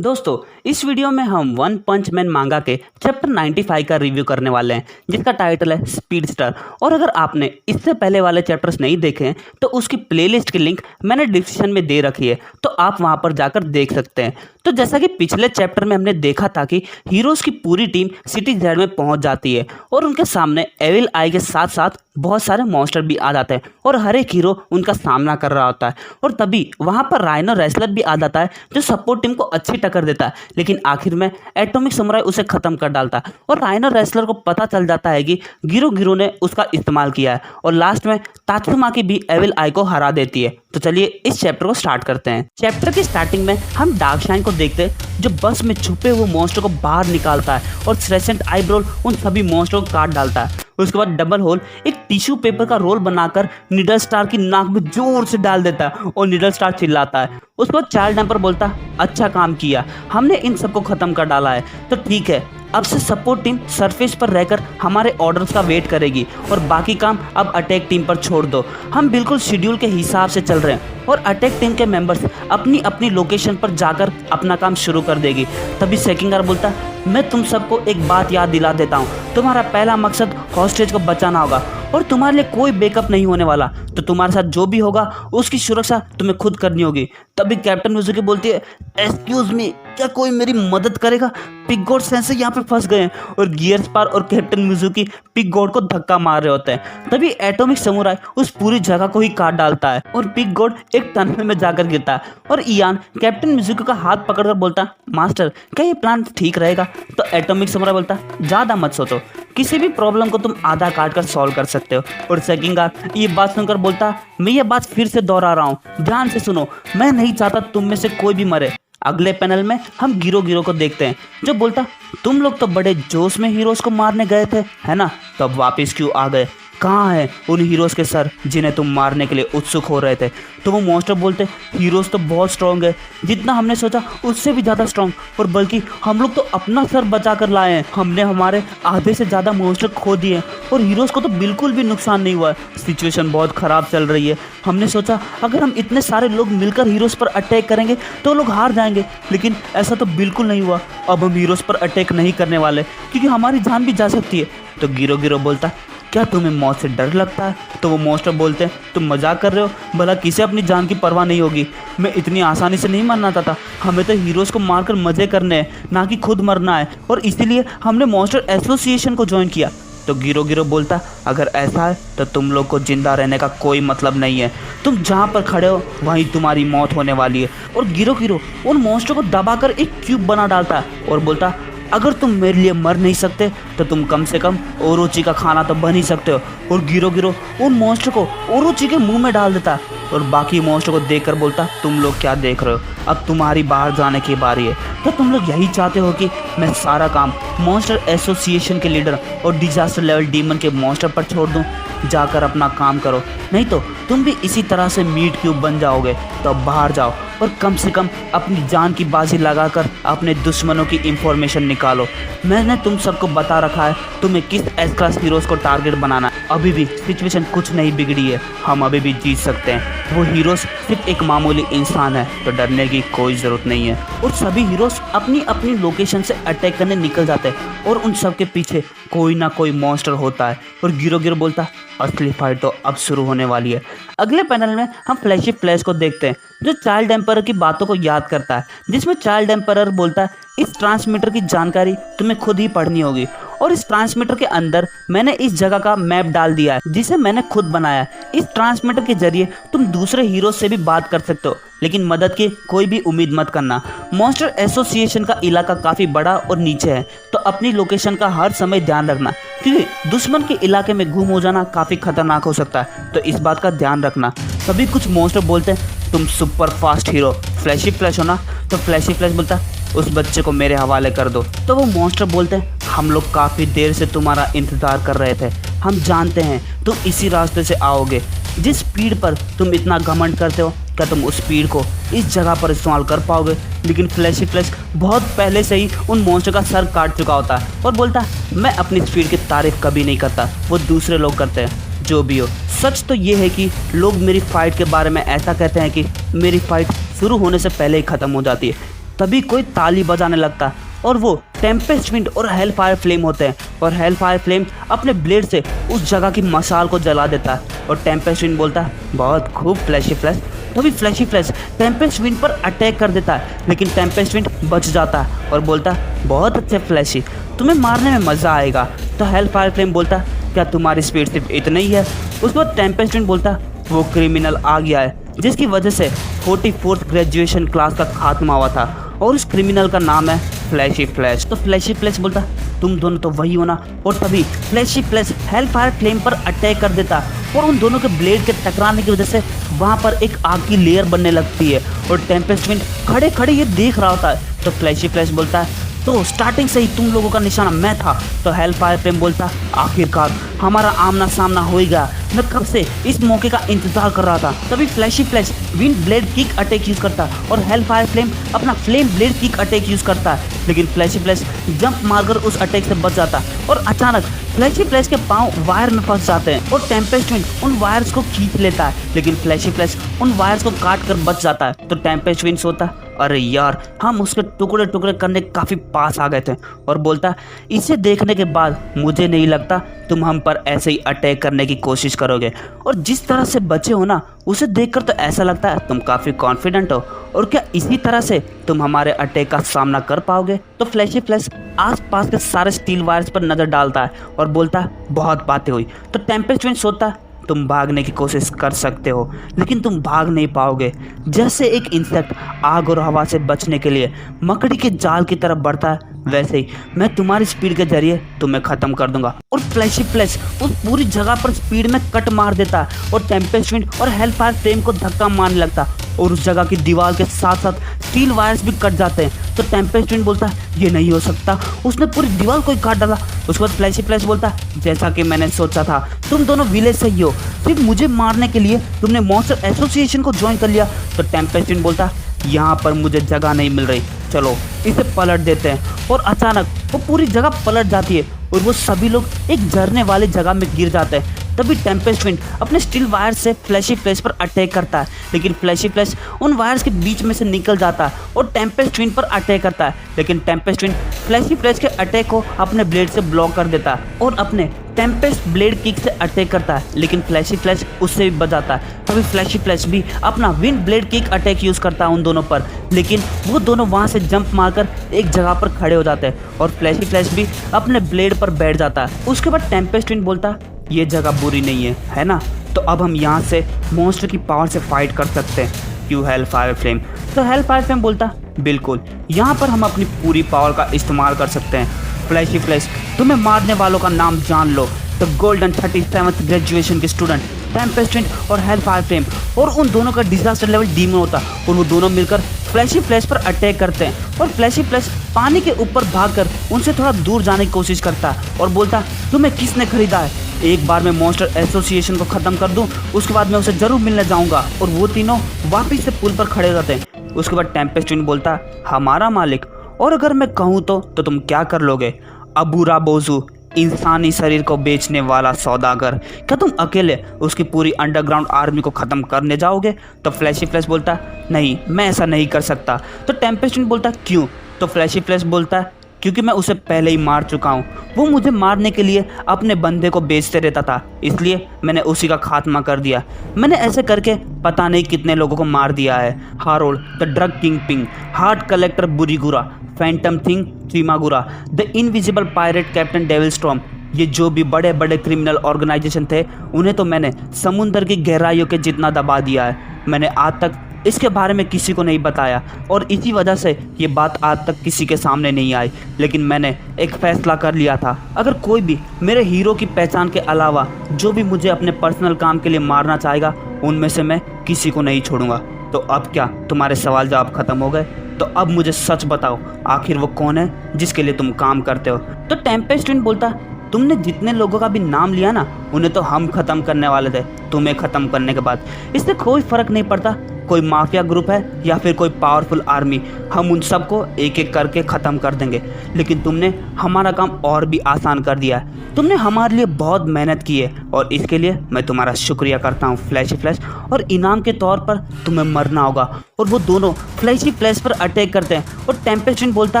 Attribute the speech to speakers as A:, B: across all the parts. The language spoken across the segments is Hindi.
A: दोस्तों, इस वीडियो में हम वन पंच मैन मांगा के चैप्टर 95 का रिव्यू करने वाले हैं, जिसका टाइटल है स्पीडस्टर। और अगर आपने इससे पहले वाले चैप्टर्स नहीं देखे हैं तो उसकी प्लेलिस्ट की लिंक मैंने डिस्क्रिप्शन में दे रखी है, तो आप वहां पर जाकर देख सकते हैं। तो जैसा कि पिछले चैप्टर में हमने देखा था कि हीरोज की पूरी टीम सिटी जेड में पहुंच जाती है और उनके सामने एविल आई के साथ साथ बहुत सारे मॉन्स्टर भी आ जाते हैं और हर एक हीरो उनका सामना कर रहा होता है। और तभी वहां पर राइनो रेसलर भी आ जाता है जो सपोर्ट टीम को अच्छी टक्कर देता है, लेकिन आखिर में एटॉमिक समुराई उसे खत्म कर डालता है। और राइनो रेसलर को पता चल जाता है कि गिरो गिरो ने उसका इस्तेमाल किया है और लास्ट में तात्सुमाकी भी एविल आई को हरा देती है। तो चलिए इस चैप्टर को स्टार्ट करते हैं। चैप्टर की स्टार्टिंग में हम डार्कशाइन को देखते हैं जो बस में छुपे हुए मॉन्स्टर को बाहर निकालता है और क्रेसेंट आईब्रोल उन सभी मॉन्स्टरों को काट डालता है। उसके बाद डबल होल एक टिश्यू पेपर का रोल बनाकर निडल स्टार की नाक में जोर से डाल देता है और निडल स्टार चिल्लाता है। उसके बाद चार्ल्ड डैम्पर बोलता है, अच्छा काम किया, हमने इन सबको खत्म कर डाला है, तो ठीक है, अब से सपोर्ट टीम सरफेस पर रहकर हमारे ऑर्डर्स का वेट करेगी और बाकी काम अब अटैक टीम पर छोड़ दो। हम बिल्कुल शेड्यूल के हिसाब से चल रहे हैं और अटैक टीम के मेंबर्स अपनी अपनी लोकेशन पर जाकर अपना काम शुरू कर देगी। तभी सेकिंगर बोलता, मैं तुम सबको एक बात याद दिला देता हूँ, तुम्हारा पहला मकसद हॉस्टेज को बचाना होगा और तुम्हारे लिए कोई बैकअप नहीं होने वाला, तो तुम्हारे साथ जो भी होगा उसकी सुरक्षा तुम्हें खुद करनी होगी। तभी कैप्टन मिज़ुकी बोलती है, एक्सक्यूज मी, क्या कोई मेरी मदद करेगा? पिग गॉड सेंसे यहाँ पे फंस गए हैं। और गियर स्पार और कैप्टन मिज़ुकी पिग गॉड को धक्का मार रहे होते हैं। तभी एटॉमिक समुराई उस पूरी जगह को ही काट डालता है और पिग गॉड एक टनल में जाकर गिरता है। और इयान कैप्टन मिज़ुकी का हाथ पकड़कर बोलता, मास्टर क्या ये प्लान ठीक रहेगा? तो एटॉमिक समुराई बोलता, ज़्यादा मत सोचो, किसी भी प्रॉब्लम को तुम आधा काट कर सॉल्व कर सकते हो। और सेकिंगार ये बात सुनकर बोलता, मैं ये बात फिर से दोहरा रहा हूँ, ध्यान से सुनो, मैं नहीं चाहता तुम में से कोई भी मरे। अगले पैनल में हम गिरो गिरो को देखते हैं जो बोलता, तुम लोग तो बड़े जोश में हीरोज को मारने गए थे, है ना? तो अब वापस क्यों आ गए? कहाँ है उन हीरोज़ के सर जिन्हें तुम मारने के लिए उत्सुक हो रहे थे? तो वो मॉन्स्टर बोलते, हीरोज़ तो बहुत स्ट्रॉन्ग है, जितना हमने सोचा उससे भी ज़्यादा स्ट्रॉन्ग, और बल्कि हम लोग तो अपना सर बचा कर लाए हैं, हमने हमारे आधे से ज़्यादा मॉन्स्टर खो दिए हैं और हीरोज़ को तो बिल्कुल भी नुकसान नहीं हुआ है। सिचुएशन बहुत ख़राब चल रही है, हमने सोचा अगर हम इतने सारे लोग मिलकर हीरोज़ पर अटैक करेंगे तो लोग हार जाएंगे, लेकिन ऐसा तो बिल्कुल नहीं हुआ। अब हम हीरोज़ पर अटैक नहीं करने वाले क्योंकि हमारी जान भी जा सकती है। तो गिरो गिरो बोलता, क्या तुम्हें मौत से डर लगता है? तो वो मॉन्स्टर बोलते हैं, तुम मजाक कर रहे हो, भला किसे अपनी जान की परवाह नहीं होगी? मैं इतनी आसानी से नहीं मरना चाहता, हमें तो हीरोज़ को मारकर मज़े करने हैं, ना कि खुद मरना है, और इसीलिए हमने मॉन्स्टर एसोसिएशन को ज्वाइन किया। तो गिरो गिरो बोलता, अगर ऐसा है तो तुम लोग को जिंदा रहने का कोई मतलब नहीं है, तुम जहाँ पर खड़े हो वहीं तुम्हारी मौत होने वाली है। और गिरो गिरो उन मॉन्स्टर को दबाकर एक क्यूब बना डालता है और बोलता, अगर तुम मेरे लिए मर नहीं सकते तो तुम कम से कम ओरोची का खाना तो बन ही सकते हो। और गिरो गिरो उन मॉन्स्टर को ओरोची के मुंह में डाल देता और बाकी मॉन्स्टर को देखकर बोलता, तुम लोग क्या देख रहे हो, अब तुम्हारी बाहर जाने की बारी है। क्या तुम लोग यही चाहते हो कि मैं सारा काम मॉन्स्टर एसोसिएशन के लीडर और डिजास्टर लेवल डीमन के मॉन्स्टर पर छोड़ दूँ? जाकर अपना काम करो, नहीं तो तुम भी इसी तरह से मीट क्यूब बन जाओगे। तो अब बाहर जाओ और कम से कम अपनी जान की बाजी लगाकर अपने दुश्मनों की इंफॉर्मेशन निकालो। मैंने तुम सबको बता रखा है तुम्हें किस एस क्लास हीरोज़ को टारगेट बनाना है। अभी भी सिचुएशन कुछ नहीं बिगड़ी है, हम अभी भी जीत सकते हैं। वो हीरोज़ सिर्फ एक मामूली इंसान है, तो डरने की कोई ज़रूरत नहीं है। और सभी हीरोज़ अपनी अपनी लोकेशन से अटैक करने निकल जाते हैं और उन सब के पीछे कोई ना कोई मॉन्स्टर होता है। और गिरो गिरो बोलता, असली फाइट तो अब शुरू होने वाली है। अगले पैनल में हम फ्लैशी फ्लैश को देखते हैं जो चाइल्ड एम्परर की बातों को याद करता है, जिसमें चाइल्ड एम्परर बोलता है, इस ट्रांसमीटर की जानकारी तुम्हें खुद ही पढ़नी होगी और इस ट्रांसमीटर के अंदर मैंने इस जगह का मैप डाल दिया है जिसे मैंने खुद बनाया है। इस ट्रांसमीटर के जरिए तुम दूसरे हीरो से भी बात कर सकते हो, लेकिन मदद की कोई भी उम्मीद मत करना। मॉन्स्टर एसोसिएशन का इलाका काफ़ी बड़ा और नीचे है, तो अपनी लोकेशन का हर समय ध्यान रखना क्योंकि दुश्मन के इलाके में गुम हो जाना काफ़ी खतरनाक हो सकता है, तो इस बात का ध्यान रखना। सभी कुछ मॉन्स्टर बोलते हैं, तुम super fast hero Flashy Flash हो ना? तो फ्लैशी फ्लैश बोलता है, उस बच्चे को मेरे हवाले कर दो। तो वो मॉन्स्टर बोलते हैं, हम लोग काफ़ी देर से तुम्हारा इंतज़ार कर रहे थे, हम जानते हैं तुम इसी रास्ते से आओगे। जिस स्पीड पर तुम इतना घमंड करते हो, क्या तुम उस स्पीड को इस जगह पर इस्तेमाल कर पाओगे? लेकिन फ्लैशी फ्लैश बहुत पहले से ही उन मॉन्स्टर का सर काट चुका होता है और बोलता है, मैं अपनी स्पीड की तारीफ कभी नहीं करता, वो दूसरे लोग करते हैं। जो भी हो, सच तो ये है कि लोग मेरी फ़ाइट के बारे में ऐसा कहते हैं कि मेरी फ़ाइट शुरू होने से पहले ही ख़त्म हो जाती है, तभी कोई ताली बजाने लगता है और वो टेम्पेस्ट विंड और हेल फायर फ्लेम होते हैं और हेल फायर फ्लेम अपने ब्लेड से उस जगह की मशाल को जला देता है और टेम्पेस्ट विंड बोलता है बहुत खूब फ्लैशी फ्लैश। तभी फ्लैशी फ्लैश टेम्पेस्ट विंड पर अटैक कर देता है लेकिन टेम्पेस्ट विंड बच जाता है और बोलता है बहुत अच्छे फ्लैशी, तुम्हें मारने में मज़ा आएगा। तो हेल फायर फ्लेम बोलता है क्या तुम्हारी स्पीड सिर्फ इतना ही है? उस पर टेम्पेस्ट विंड बोलता है वो क्रिमिनल आ गया है जिसकी वजह से 44th ग्रेजुएशन क्लास का खात्मा हुआ था और उस क्रिमिनल का नाम है फ्लैशी फ्लैश। तो फ्लैशी फ्लैश बोलता तुम दोनों तो वही हो ना। और तभी Flashy Flash Hell Fire Flame पर अटैक कर देता और उन दोनों के ब्लेड के टकराने की वजह से वहाँ पर एक आग की लेयर बनने लगती है और टेम्पेस्ट विंड खड़े खड़े ये देख रहा होता है। तो फ्लैशी फ्लैश बोलता है तो स्टार्टिंग से ही तुम लोगों का निशाना मैं था। तो हेल फायर फ्लेम बोलता आखिरकार हमारा आमना सामना हो गया, मैं कब से इस मौके का इंतजार कर रहा था। तभी Flashy Flash wind blade kick attack use करता है और हेल फायर फ्लेम अपना flame blade kick attack use करता है लेकिन फ्लैशी फ्लैश जंप मारकर उस अटैक से बच जाता है और अचानक फ्लैशी फ्लैश के पांव वायर में फंस जाते हैं और टेम्पेस्ट विंड उन वायर्स को खींच लेता है लेकिन फ्लैशी फ्लैश उन वायर्स को काट कर बच जाता है। तो टेम्पेस्ट विंड सोता है अरे यार हम उसके टुकड़े टुकड़े करने काफ़ी पास आ गए थे और बोलता इसे देखने के बाद मुझे नहीं लगता तुम हम पर ऐसे ही अटैक करने की कोशिश करोगे और जिस तरह से बचे हो ना उसे देखकर तो ऐसा लगता है तुम काफ़ी कॉन्फिडेंट हो और क्या इसी तरह से तुम हमारे अटैक का सामना कर पाओगे। तो फ्लैशी फ्लैश आसपास के सारे स्टील वायर्स पर नज़र डालता है और बोलता है बहुत बातें हुई। तो टेम्पेस्ट विंड सोचता है तुम भागने की कोशिश कर सकते हो लेकिन तुम भाग नहीं पाओगे। जैसे एक इंसेक्ट आग और हवा से बचने के लिए मकड़ी के जाल की तरफ बढ़ता है वैसे ही मैं तुम्हारी स्पीड के जरिए तुम्हें ख़त्म कर दूंगा। और फ्लैशी फ्लैश उस पूरी जगह पर स्पीड में कट मार देता और टेम्पेस्ट विंड और हेल फायर फ्लेम को धक्का मारने लगता और उस जगह की दीवार के साथ साथ स्टील वायर्स भी कट जाते हैं। तो टेम्पेस्ट विंड बोलता है ये नहीं हो सकता, उसने पूरी दीवार को ही काट डाला। उसके बाद फ्लैशी फ्लैश बोलता है जैसा कि मैंने सोचा था तुम दोनों विलेज से ही हो, सिर्फ मुझे मारने के लिए तुमने मॉन्स्टर एसोसिएशन को ज्वाइन कर लिया। तो टेम्पेस्ट विंड बोलता है यहाँ पर मुझे जगह नहीं मिल रही, चलो इसे पलट देते हैं। और अचानक वो पूरी जगह पलट जाती है और वो सभी लोग एक झरने वाली जगह में गिर जाते हैं। तभी टेम्पेस्ट विंड अपने स्टील वायर से फ्लैशी फ्लैश पर अटैक करता है लेकिन फ्लैशी फ्लैश उन वायर्स के बीच में से निकल जाता है और टेम्पेस्ट विंड पर अटैक करता है लेकिन टेम्पेस्ट विंड फ्लैशी फ्लैश के अटैक को अपने ब्लेड से ब्लॉक कर देता है और अपने टेम्पेस्ट ब्लेड किक से अटैक करता है लेकिन फ्लैशी फ्लैश उससे भी बच जाता है। तभी फ्लैशी फ्लैश भी अपना wind blade kick attack use करता है उन दोनों पर लेकिन वो दोनों वहां से जंप मारकर एक जगह पर खड़े हो जाते हैं और फ्लैशी फ्लैश भी अपने ब्लेड पर बैठ जाता है। उसके बाद टेम्पेस्ट विंड बोलता ये जगह बुरी नहीं है ना, तो अब हम यहाँ से मॉन्स्टर की पावर से फाइट कर सकते हैं, क्यों हेल फायर फ्लेम। तो हेल फायर फ्लेम बोलता बिल्कुल, यहाँ पर हम अपनी पूरी पावर का इस्तेमाल कर सकते हैं। फ्लैशी फ्लैश तुम्हें मारने वालों का नाम जान लो, तो गोल्डन 37th ग्रेजुएशन के स्टूडेंट टेम्पेस्ट विंड और हेल फायर फ्लेम और उन दोनों का डिजास्टर लेवल डीमन होता और वो दोनों मिलकर फ्लैशी फ्लैश पर अटैक करते हैं और फ्लैशी फ्लैश पानी के ऊपर भागकर उनसे थोड़ा दूर जाने की कोशिश करता है और बोलता तुम्हें किसने खरीदा है, एक बार मैं मॉन्स्टर एसोसिएशन को ख़त्म कर दूं उसके बाद मैं उसे ज़रूर मिलने जाऊंगा। और वो तीनों वापस से पुल पर खड़े हो जाते हैं। उसके बाद टेम्पेस्ट विंड बोलता हमारा मालिक, और अगर मैं कहूँ तो तुम क्या कर लोगे? अबूरा बोजू इंसानी शरीर को बेचने वाला सौदागर, क्या तुम अकेले उसकी पूरी अंडरग्राउंड आर्मी को ख़त्म करने जाओगे? तो फ्लैशी फ्लैश बोलता नहीं, मैं ऐसा नहीं कर सकता। तो टेम्पेस्ट विंड बोलता क्यों? तो फ्लैशी फ्लैश बोलता क्योंकि मैं उसे पहले ही मार चुका हूँ, वो मुझे मारने के लिए अपने बंदे को बेचते रहता था, इसलिए मैंने उसी का खात्मा कर दिया। मैंने ऐसे करके पता नहीं कितने लोगों को मार दिया है। Harold the drug king Ping, heart collector बुरीगुरा, फैंटम थिंग त्रिमागुरा, the invisible pirate captain devil storm, ये जो भी बड़े बड़े क्रिमिनल ऑर्गेनाइजेशन थे उन्हें तो मैंने समुंदर की गहराइयों के जितना दबा दिया है। मैंने आज तक इसके बारे में किसी को नहीं बताया और इसी वजह से ये बात आज तक किसी के सामने नहीं आई। लेकिन मैंने एक फैसला कर लिया था, अगर कोई भी मेरे हीरो की पहचान के अलावा जो भी मुझे अपने पर्सनल काम के लिए मारना चाहेगा उनमें से मैं किसी को नहीं छोड़ूंगा। तो अब क्या तुम्हारे सवाल जवाब खत्म हो गए? तो अब मुझे सच बताओ, आखिर वो कौन है जिसके लिए तुम काम करते हो? तो टेम्पेस्ट विंड बोलता तुमने जितने लोगों का भी नाम लिया ना उन्हें तो हम ख़त्म करने वाले थे, तुम्हें ख़त्म करने के बाद इससे कोई फ़र्क नहीं पड़ता कोई माफिया ग्रुप है या फिर कोई पावरफुल आर्मी, हम उन सबको एक एक करके ख़त्म कर देंगे। लेकिन तुमने हमारा काम और भी आसान कर दिया है। तुमने हमारे लिए बहुत मेहनत की है और इसके लिए मैं तुम्हारा शुक्रिया करता हूँ फ्लैशी फ्लैश। और इनाम के तौर पर तुम्हें मरना होगा। और वो दोनों फ्लैशी फ्लैश पर अटैक करते हैं और टेम्पेस्ट बोलता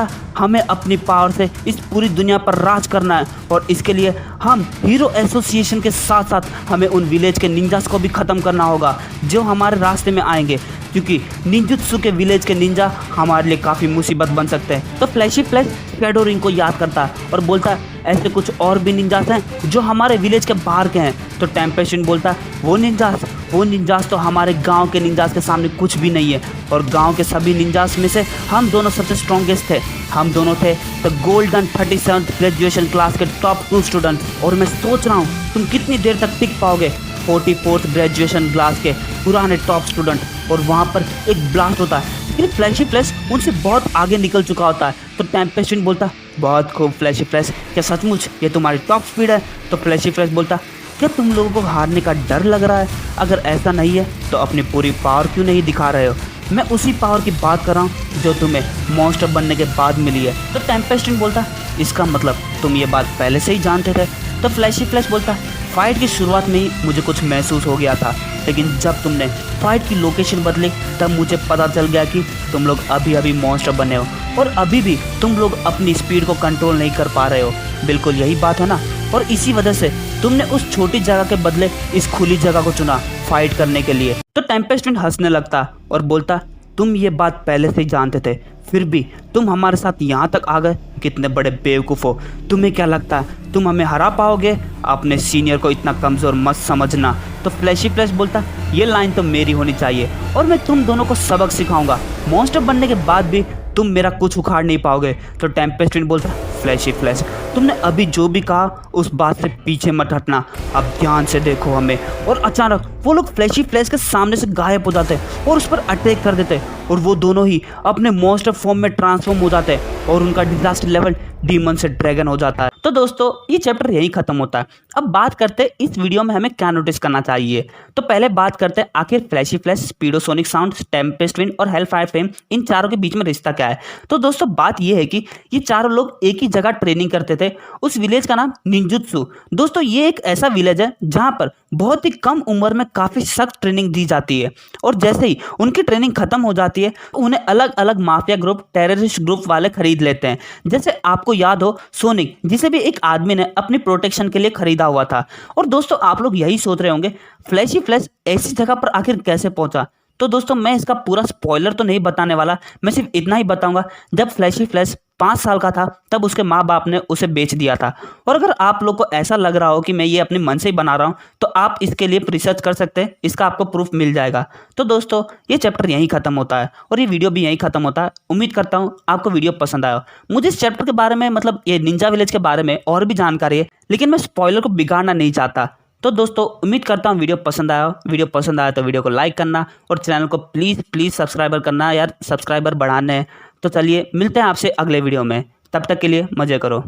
A: है हमें अपनी पावर से इस पूरी दुनिया पर राज करना है और इसके लिए हम हीरो एसोसिएशन के साथ साथ हमें उन विलेज के निंजास को भी ख़त्म करना होगा जो हमारे रास्ते में आएंगे, क्योंकि निंजुत्सु के विलेज के निंजा हमारे लिए काफ़ी मुसीबत बन सकते हैं। तो फ्लैशी फ्लैश शैडो रिंग को याद करता है और बोलता है ऐसे कुछ और भी निंजास हैं जो हमारे विलेज के बाहर के हैं। तो टेम्पेस्ट बोलता है वो निंजास तो हमारे गांव के निंजास के सामने कुछ भी नहीं है और गांव के सभी निंजास में से हम दोनों सबसे स्ट्रॉन्गेस्ट थे। हम दोनों थे the golden 37th graduation class के टॉप 2 स्टूडेंट। और मैं सोच रहा हूँ तुम कितनी देर तक टिक पाओगे 44th ग्रेजुएशन क्लास के पुराने टॉप स्टूडेंट। और वहाँ पर एक ब्लास्ट होता है लेकिन फ्लैशी फ्लैश उनसे बहुत आगे निकल चुका होता है। तो टेम्पेस्ट बोलता है बहुत खूब फ्लैशी फ्लैश, क्या सचमुच ये तुम्हारी टॉप स्पीड है? तो फ्लैशी फ्लैश बोलता क्या तुम लोगों को हारने का डर लग रहा है? अगर ऐसा नहीं है तो अपनी पूरी पावर क्यों नहीं दिखा रहे हो? मैं उसी पावर की बात कर रहा हूँ जो तुम्हें मॉन्स्टर बनने के बाद मिली है। तो टेम्पेस्ट बोलता इसका मतलब तुम ये बात पहले से ही जानते थे? तो फ्लैशी फ्लैश बोलता फाइट की शुरुआत में ही मुझे कुछ महसूस हो गया था, लेकिन जब तुमने फाइट की लोकेशन बदली तब मुझे पता चल गया कि तुम लोग अभी अभी मॉन्स्टर बने हो और अभी भी तुम लोग अपनी स्पीड को कंट्रोल नहीं कर पा रहे हो। बिल्कुल यही बात है ना? और इसी वजह से तुमने उस छोटी जगह के बदले इस खुली जगह को चुना फाइट करने के लिए। तो टेम्पेस्ट हंसने लगता और बोलता तुम ये बात पहले से ही जानते थे, फिर भी तुम हमारे साथ यहाँ तक आ गए, कितने बड़े बेवकूफ़ हो। तुम्हें क्या लगता है तुम हमें हरा पाओगे? अपने सीनियर को इतना कमज़ोर मत समझना। तो फ्लैशी फ्लैश बोलता ये लाइन तो मेरी होनी चाहिए और मैं तुम दोनों को सबक सिखाऊंगा। मॉन्स्टर बनने के बाद भी तुम मेरा कुछ उखाड़ नहीं पाओगे। तो टेम्पेस्ट बोलता फ्लैशी फ्लैश तुमने अभी जो भी कहा उस बात से पीछे मत हटना, अब ध्यान से देखो हमें। और अचानक वो लोग फ्लैशी फ्लैश के सामने से गायब हो जाते और उस पर अटैक कर देते और वो दोनों ही अपने मॉन्स्टर फॉर्म में ट्रांसफॉर्म हो जाते हैं और उनका डिजास्टर लेवल डीमन से ड्रैगन हो जाता है। तो दोस्तों ये चैप्टर यहीं खत्म होता है। अब बात करते हैं इस वीडियो में हमें क्या नोटिस करना चाहिए। तो पहले बात करते हैं आखिर flashy flash, speedosonic sound, tempest wind और हेलफायर फ्लेम इन चारों के बीच में रिश्ता क्या है? तो दोस्तों बात ये है कि ये चारों लोग एक ही जगह ट्रेनिंग करते थे। उस विलेज का नाम निंजुत्सु। दोस्तों ये एक ऐसा विलेज है जहां पर बहुत ही कम उम्र में काफी सख्त ट्रेनिंग दी जाती है और जैसे ही उनकी ट्रेनिंग खत्म हो जाती है उन्हें अलग अलग माफिया ग्रुप, टेररिस्ट ग्रुप वाले खरीद लेते हैं। जैसे आपको याद हो सोनिक, जिसे भी एक आदमी ने अपनी प्रोटेक्शन के लिए खरीदा हुआ था। और दोस्तों आप लोग यही सोच रहे होंगे फ्लैशी फ्लैश ऐसी जगह पर आखिर कैसे पहुंचा? तो दोस्तों मैं इसका पूरा स्पॉइलर तो नहीं बताने वाला, मैं सिर्फ इतना ही बताऊंगा जब फ्लैशी फ्लैश 5 साल का था तब उसके माँ बाप ने उसे बेच दिया था। और अगर आप लोग को ऐसा लग रहा हो कि मैं ये अपने मन से ही बना रहा हूँ तो आप इसके लिए रिसर्च कर सकते हैं, इसका आपको प्रूफ मिल जाएगा। तो दोस्तों ये चैप्टर यहीं खत्म होता है और ये वीडियो भी यहीं खत्म होता है। उम्मीद करता हूँ आपको वीडियो पसंद आया। मुझे इस चैप्टर के बारे में मतलब ये निंजा विलेज के बारे में और भी जानकारी है, लेकिन मैं स्पॉइलर को बिगाड़ना नहीं चाहता। तो दोस्तों उम्मीद करता हूँ वीडियो पसंद आया तो वीडियो को लाइक करना और चैनल को प्लीज़ सब्सक्राइबर करना यार, सब्सक्राइबर बढ़ाने हैं। तो चलिए मिलते हैं आपसे अगले वीडियो में, तब तक के लिए मज़े करो।